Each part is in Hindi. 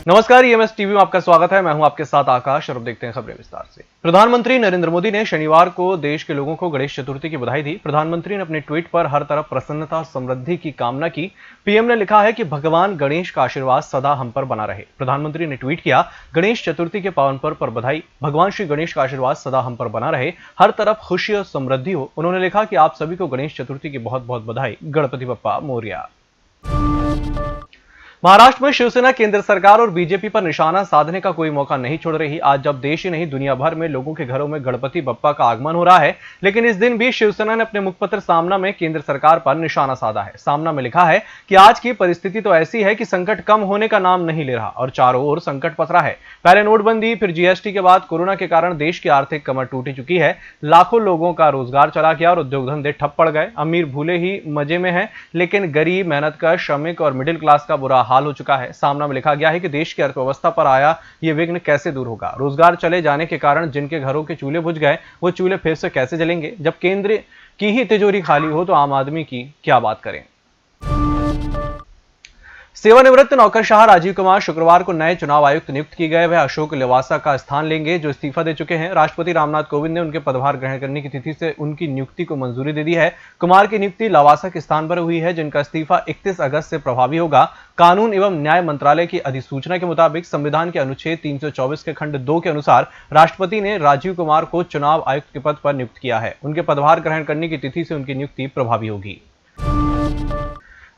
नमस्कार, ईएमएस टीवी में आपका स्वागत है। मैं हूं आपके साथ आकाश और अब देखते हैं खबरें विस्तार से। प्रधानमंत्री नरेंद्र मोदी ने शनिवार को देश के लोगों को गणेश चतुर्थी की बधाई दी। प्रधानमंत्री ने अपने ट्वीट पर हर तरफ प्रसन्नता और समृद्धि की कामना की। पीएम ने लिखा है कि भगवान गणेश का आशीर्वाद सदा हम पर बना रहे। प्रधानमंत्री ने ट्वीट किया, गणेश चतुर्थी के पावन पर्व पर बधाई। भगवान श्री गणेश का आशीर्वाद सदा हम पर बना रहे, हर तरफ खुशी और समृद्धि हो। उन्होंने लिखा कि आप सभी को गणेश चतुर्थी की बहुत बहुत बधाई। गणपति बप्पा मोरया। महाराष्ट्र में शिवसेना केंद्र सरकार और बीजेपी पर निशाना साधने का कोई मौका नहीं छोड़ रही। आज जब देश ही नहीं दुनिया भर में लोगों के घरों में गणपति बप्पा का आगमन हो रहा है, लेकिन इस दिन भी शिवसेना ने अपने मुखपत्र सामना में केंद्र सरकार पर निशाना साधा है। सामना में लिखा है कि आज की परिस्थिति तो ऐसी है कि संकट कम होने का नाम नहीं ले रहा और चारों ओर संकट पसरा है। पहले नोटबंदी, फिर जीएसटी के बाद कोरोना के कारण देश की आर्थिक कमर टूट चुकी है। लाखों लोगों का रोजगार चला गया और उद्योग धंधे ठप पड़ गए। अमीर भूले ही मजे में है, लेकिन गरीब, मेहनतकश, श्रमिक और मिडिल क्लास का बुरा हाल हो चुका है। सामना में लिखा गया है कि देश की अर्थव्यवस्था पर आया ये विघ्न कैसे दूर होगा। रोजगार चले जाने के कारण जिनके घरों के चूल्हे बुझ गए, वो चूल्हे फिर से कैसे जलेंगे। जब केंद्र की ही तिजोरी खाली हो तो आम आदमी की क्या बात करें। सेवानिवृत्त नौकरशाह राजीव कुमार शुक्रवार को नए चुनाव आयुक्त नियुक्त किए गए। वह अशोक लवासा का स्थान लेंगे, जो इस्तीफा दे चुके हैं। राष्ट्रपति रामनाथ कोविंद ने उनके पदभार ग्रहण करने की तिथि से उनकी नियुक्ति को मंजूरी दे दी है। कुमार की नियुक्ति लवासा के स्थान पर हुई है, जिनका इस्तीफा 31 अगस्त से प्रभावी होगा। कानून एवं न्याय मंत्रालय की अधिसूचना के मुताबिक संविधान के अनुच्छेद 324 के खंड 2 के अनुसार राष्ट्रपति ने राजीव कुमार को चुनाव आयुक्त के पद पर नियुक्त किया है। उनके पदभार ग्रहण करने की तिथि से उनकी नियुक्ति प्रभावी होगी।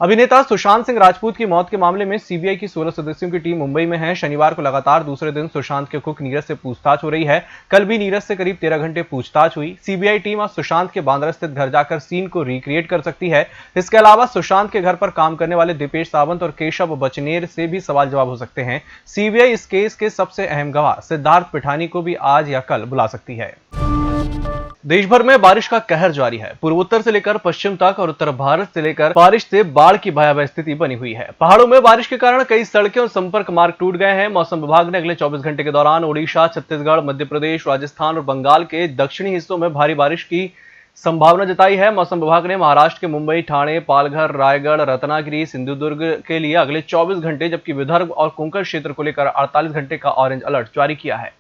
अभिनेता सुशांत सिंह राजपूत की मौत के मामले में सीबीआई की 16 सदस्यों की टीम मुंबई में है। शनिवार को लगातार दूसरे दिन सुशांत के कुक नीरज से पूछताछ हो रही है। कल भी नीरज से करीब 13 घंटे पूछताछ हुई। सीबीआई टीम आज सुशांत के बांद्रा स्थित घर जाकर सीन को रिक्रिएट कर सकती है। इसके अलावा सुशांत के घर पर काम करने वाले दीपेश सावंत और केशव बचनेर से भी सवाल जवाब हो सकते हैं। सीबीआई इस केस के सबसे अहम गवाह सिद्धार्थ पिठानी को भी आज या कल बुला सकती है। देश भर में बारिश का कहर जारी है। पूर्वोत्तर से लेकर पश्चिम तक और उत्तर भारत से लेकर बारिश से बाढ़ की भयावह स्थिति बनी हुई है। पहाड़ों में बारिश के कारण कई सड़कें और संपर्क मार्ग टूट गए हैं। मौसम विभाग ने अगले 24 घंटे के दौरान ओडिशा, छत्तीसगढ़, मध्य प्रदेश, राजस्थान और बंगाल के दक्षिणी हिस्सों में भारी बारिश की संभावना जताई है। मौसम विभाग ने महाराष्ट्र के मुंबई, ठाणे, पालघर, रायगढ़, रत्नागिरी, सिंधुदुर्ग के लिए अगले 24 घंटे, जबकि विदर्भ और कोंकण क्षेत्र को लेकर 48 घंटे का ऑरेंज अलर्ट जारी किया है।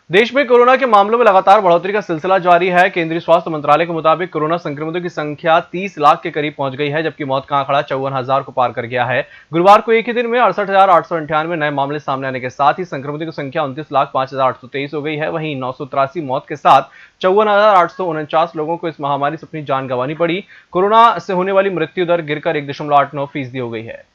देश में कोरोना के मामलों में लगातार बढ़ोतरी का सिलसिला जारी है। केंद्रीय स्वास्थ्य मंत्रालय के मुताबिक कोरोना संक्रमितों की संख्या 30 लाख के करीब पहुंच गई है, जबकि मौत का आंकड़ा 54,000 को पार कर गया है। गुरुवार को एक ही दिन में 68,898 नए मामले सामने आने के साथ ही संक्रमितों की संख्या 29,05,823 हो गई है। वहीं 983 मौत के साथ 54,849 लोगों को इस महामारी से अपनी जान गंवानी पड़ी। कोरोना से होने वाली मृत्यु दर गिरकर 1.89% हो गई है।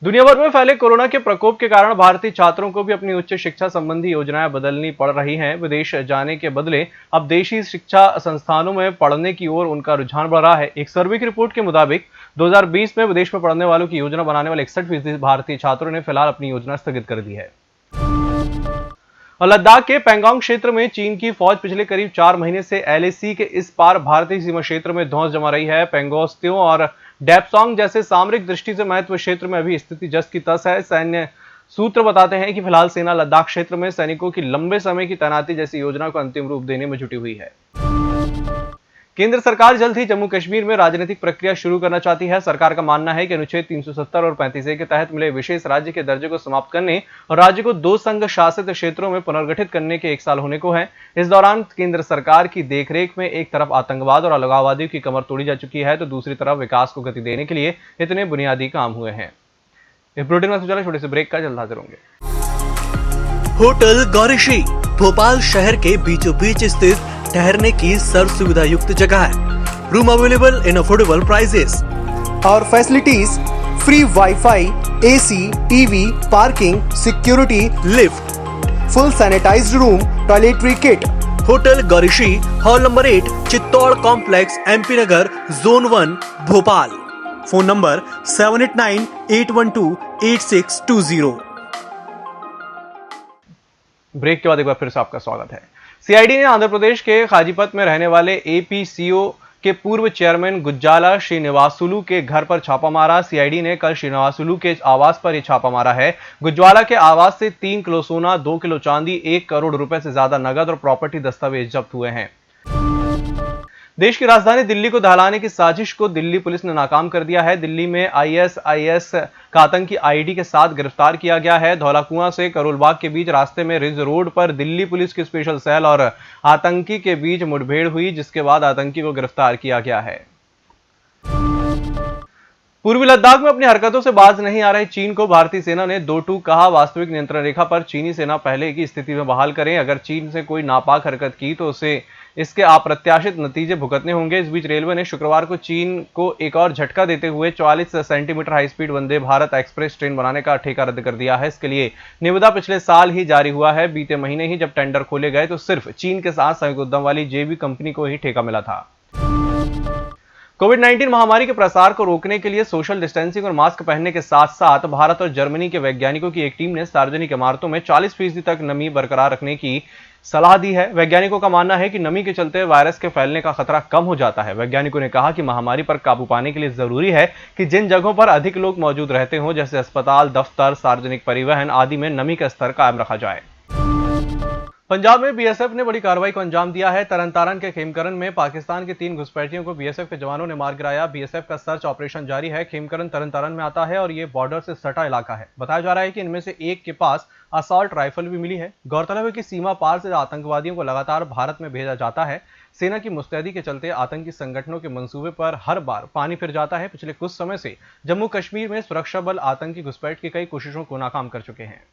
दुनिया भर में फैले कोरोना के प्रकोप के कारण भारतीय छात्रों को भी अपनी उच्च शिक्षा संबंधी योजनाएं बदलनी पड़ रही हैं। विदेश जाने के बदले अब देशी शिक्षा संस्थानों में पढ़ने की ओर उनका रुझान बढ़ रहा है। एक सर्वे की रिपोर्ट के मुताबिक 2020 में विदेश में पढ़ने वालों की योजना बनाने वाले 61% भारतीय छात्रों ने फिलहाल अपनी योजना स्थगित कर दी है। और लद्दाख के पैंगोंग क्षेत्र में चीन की फौज पिछले करीब 4 महीने से एलएसी के इस पार भारतीय सीमा क्षेत्र में धौंस जमा रही है। पैंगोंग और डेप्सांग जैसे सामरिक दृष्टि से महत्व क्षेत्र में अभी स्थिति जस की तस है। सैन्य सूत्र बताते हैं कि फिलहाल सेना लद्दाख क्षेत्र में सैनिकों की लंबे समय की तैनाती जैसी योजना को अंतिम रूप देने में जुटी हुई है। केंद्र सरकार जल्द ही जम्मू कश्मीर में राजनीतिक प्रक्रिया शुरू करना चाहती है। सरकार का मानना है कि अनुच्छेद 370 और 35A के तहत मिले विशेष राज्य के दर्जे को समाप्त करने और राज्य को 2 संघ शासित क्षेत्रों में पुनर्गठित करने के 1 साल होने को है। इस दौरान केंद्र सरकार की देखरेख में एक तरफ आतंकवाद और अलगाववादियों की कमर तोड़ी जा चुकी है, तो दूसरी तरफ विकास को गति देने के लिए इतने बुनियादी काम हुए हैं। इस बुलेटिन में चला छोटे से ब्रेक का, जल्द हाजिर होंगे। होटल गौरीशी भोपाल शहर के बीचों बीच स्थित ठहरने की सर्व सुविधा युक्त जगह है। Room available in affordable prices और facilities free wifi, AC, TV, parking, security, lift, full sanitised room, toiletry kit. Hotel Gaurishi, hall number 8, Chittor complex, MP Nagar, zone 1, Bhopal. Phone number 7898128620। Break के बाद एक बार फिर से आपका स्वागत है। सीआईडी ने आंध्र प्रदेश के खाजीपत में रहने वाले एपीसीओ के पूर्व चेयरमैन गुज्जाला श्रीनिवासुलु के घर पर छापा मारा। सीआईडी ने कल श्रीनिवासुलु के आवास पर यह छापा मारा है। गुज्जाला के आवास से 3 किलो सोना, 2 किलो चांदी, 1 करोड़ रुपए से ज्यादा नगद और प्रॉपर्टी दस्तावेज जब्त हुए हैं। देश की राजधानी दिल्ली को दहलाने की साजिश को दिल्ली पुलिस ने नाकाम कर दिया है। दिल्ली में आईएसआईएस का आतंकी आईडी के साथ गिरफ्तार किया गया है। धौलाकुआं से करोलबाग के बीच रास्ते में रिज रोड पर दिल्ली पुलिस की स्पेशल सेल और आतंकी के बीच मुठभेड़ हुई, जिसके बाद आतंकी को गिरफ्तार किया गया है। पूर्वी लद्दाख में अपनी हरकतों से बाज नहीं आ रहे चीन को भारतीय सेना ने दो टूक कहा। वास्तविक नियंत्रण रेखा पर चीनी सेना पहले की स्थिति में बहाल करें। अगर चीन से कोई नापाक हरकत की तो उसे इसके अप्रत्याशित नतीजे भुगतने होंगे। इस बीच रेलवे ने शुक्रवार को चीन को एक और झटका देते हुए 44 centimetre high speed Vande Bharat express train बनाने का ठेका रद्द कर दिया है। इसके लिए निविदा पिछले साल ही जारी हुआ है। बीते महीने ही जब टेंडर खोले गए तो सिर्फ चीन के साथ संयुक्त उद्यम वाली जेवी कंपनी को ही ठेका मिला था। कोविड-19 महामारी के प्रसार को रोकने के लिए सोशल डिस्टेंसिंग और मास्क पहनने के साथ साथ भारत और जर्मनी के वैज्ञानिकों की एक टीम ने सार्वजनिक इमारतों में 40% तक नमी बरकरार रखने की सलाह दी है। वैज्ञानिकों का मानना है कि नमी के चलते वायरस के फैलने का खतरा कम हो जाता है। वैज्ञानिकों ने कहा कि महामारी पर काबू पाने के लिए जरूरी है कि जिन जगहों पर अधिक लोग मौजूद रहते हों, जैसे अस्पताल, दफ्तर, सार्वजनिक परिवहन आदि में नमी का स्तर कायम रखा जाए। पंजाब में बीएसएफ ने बड़ी कार्रवाई को अंजाम दिया है। तरन तारण के खेमकरन में पाकिस्तान के 3 घुसपैठियों को बीएसएफ के जवानों ने मार गिराया। बीएसएफ का सर्च ऑपरेशन जारी है। खेमकरन तरन तारण में आता है और ये बॉर्डर से सटा इलाका है। बताया जा रहा है कि इनमें से एक के पास असॉल्ट राइफल भी मिली है। गौरतलब है कि सीमा पार से आतंकवादियों को लगातार भारत में भेजा जाता है। सेना की मुस्तैदी के चलते आतंकी संगठनों के मंसूबे पर हर बार पानी फिर जाता है। पिछले कुछ समय से जम्मू कश्मीर में सुरक्षा बल आतंकी घुसपैठ की कई कोशिशों को नाकाम कर चुके हैं।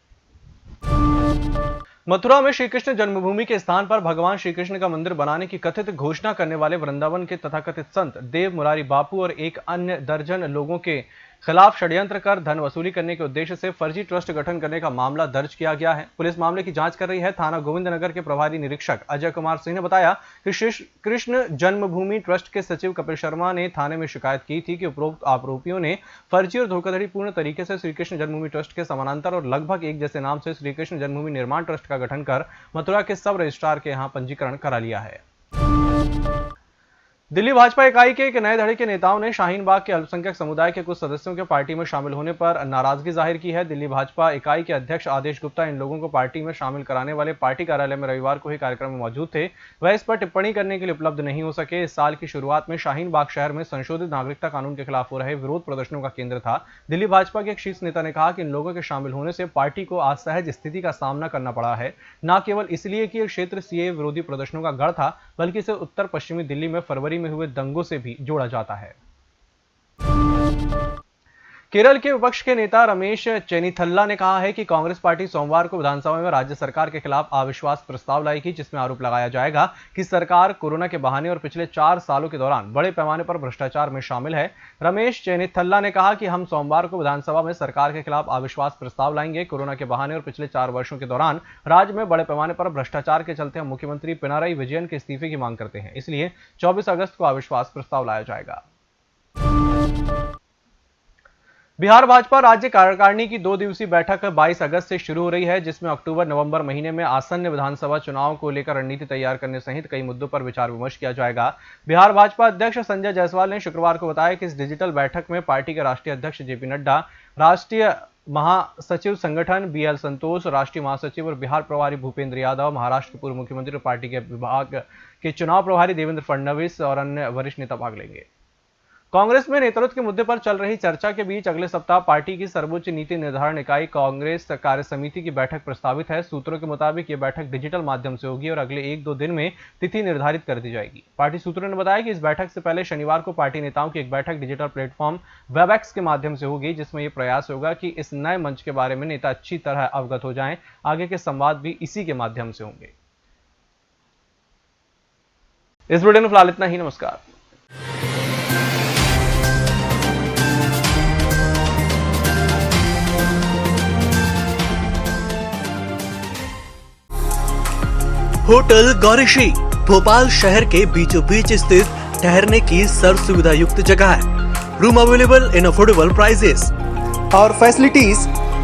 मथुरा में श्री कृष्ण जन्मभूमि के स्थान पर भगवान श्री कृष्ण का मंदिर बनाने की कथित घोषणा करने वाले वृंदावन के तथाकथित संत देव मुरारी बापू और एक अन्य दर्जन लोगों के खिलाफ षड्यंत्र कर धन वसूली करने के उद्देश्य से फर्जी ट्रस्ट गठन करने का मामला दर्ज किया गया है। पुलिस मामले की जांच कर रही है। थाना गोविंदनगर के प्रभारी निरीक्षक अजय कुमार सिंह ने बताया कि श्री कृष्ण जन्मभूमि ट्रस्ट के सचिव कपिल शर्मा ने थाने में शिकायत की थी कि उपरोक्त आरोपियों ने फर्जी और धोखाधड़ीपूर्ण तरीके से श्री कृष्ण जन्मभूमि ट्रस्ट के समानांतर और लगभग एक जैसे नाम से श्री कृष्ण जन्मभूमि निर्माण ट्रस्ट का गठन कर मथुरा के सब रजिस्ट्रार के यहां पंजीकरण करा लिया है। दिल्ली भाजपा इकाई के एक नए धड़े के नेताओं ने शाहीन बाग के अल्पसंख्यक समुदाय के कुछ सदस्यों के पार्टी में शामिल होने पर नाराजगी जाहिर की है। दिल्ली भाजपा इकाई के अध्यक्ष आदेश गुप्ता इन लोगों को पार्टी में शामिल कराने वाले पार्टी कार्यालय में रविवार को ही कार्यक्रम में मौजूद थे। वह इस पर टिप्पणी करने के लिए उपलब्ध नहीं हो सके। इस साल की शुरुआत में शाहीन बाग शहर में संशोधित नागरिकता कानून के खिलाफ हो रहे विरोध प्रदर्शनों का केंद्र था। दिल्ली भाजपा के एक शीर्ष नेता ने कहा कि इन लोगों के शामिल होने से पार्टी को असहज स्थिति का सामना करना पड़ा है, न केवल इसलिए कि यह क्षेत्र सीएए विरोधी प्रदर्शनों का गढ़ था, बल्कि इसे उत्तर पश्चिमी दिल्ली में फरवरी में हुए दंगों से भी जोड़ा जाता है। केरल के विपक्ष के नेता रमेश चेन्निथल्ला ने कहा है कि कांग्रेस पार्टी सोमवार को विधानसभा में राज्य सरकार के खिलाफ अविश्वास प्रस्ताव लाएगी, जिसमें आरोप लगाया जाएगा कि सरकार कोरोना के बहाने और पिछले 4 सालों के दौरान बड़े पैमाने पर भ्रष्टाचार में शामिल है। रमेश चेन्निथल्ला ने कहा कि हम सोमवार को विधानसभा में सरकार के खिलाफ अविश्वास प्रस्ताव लाएंगे। कोरोना के बहाने और पिछले 4 वर्षों के दौरान राज्य में बड़े पैमाने पर भ्रष्टाचार के चलते हम मुख्यमंत्री पिनाराई विजयन के इस्तीफे की मांग करते हैं, इसलिए 24 अगस्त को अविश्वास प्रस्ताव लाया जाएगा। बिहार भाजपा राज्य कार्यकारिणी की 2 दिवसीय बैठक 22 अगस्त से शुरू हो रही है, जिसमें अक्टूबर-नवंबर महीने में आसन्न विधानसभा चुनाव को लेकर रणनीति तैयार करने सहित कई मुद्दों पर विचार विमर्श किया जाएगा। बिहार भाजपा अध्यक्ष संजय जायसवाल ने शुक्रवार को बताया कि इस डिजिटल बैठक में पार्टी के राष्ट्रीय अध्यक्ष जेपी नड्डा, राष्ट्रीय महासचिव संगठन बीएल संतोष, राष्ट्रीय महासचिव और बिहार प्रभारी भूपेंद्र यादव, महाराष्ट्र के पूर्व मुख्यमंत्री और पार्टी के विभाग के चुनाव प्रभारी देवेंद्र फडणवीस और अन्य वरिष्ठ नेता भाग लेंगे। कांग्रेस में नेतृत्व के मुद्दे पर चल रही चर्चा के बीच अगले सप्ताह पार्टी की सर्वोच्च नीति निर्धारण इकाई कांग्रेस कार्य समिति की बैठक प्रस्तावित है। सूत्रों के मुताबिक यह बैठक डिजिटल माध्यम से होगी और अगले 1-2 दिन में तिथि निर्धारित कर दी जाएगी। पार्टी सूत्रों ने बताया कि इस बैठक से पहले शनिवार को पार्टी नेताओं की एक बैठक डिजिटल प्लेटफॉर्म वेबएक्स के माध्यम से होगी, जिसमें यह प्रयास होगा कि इस नए मंच के बारे में नेता अच्छी तरह अवगत हो जाएं। आगे के संवाद भी इसी के माध्यम से होंगे। इस बुलेटिन में फिलहाल इतना ही। नमस्कार। होटल गौरीशी भोपाल शहर के बीचों बीच स्थित ठहरने की सर्व सुविधा युक्त जगह है। Room available in affordable prices और facilities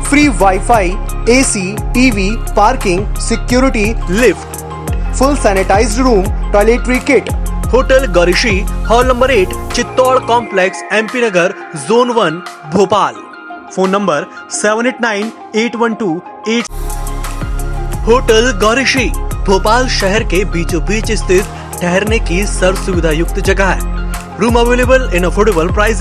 free wifi, AC, TV, parking, security, lift, full sanitised room, toiletry kit. Hotel Gaurishi, hall number 8, Chittor complex, MP Nagar, zone 1, Bhopal. Phone number 789812 hotel Gaurishi Bhopal शहर के बीचों बीच स्थित ठहरने की सर्व सुविधा युक्त जगह है। Room available in affordable price.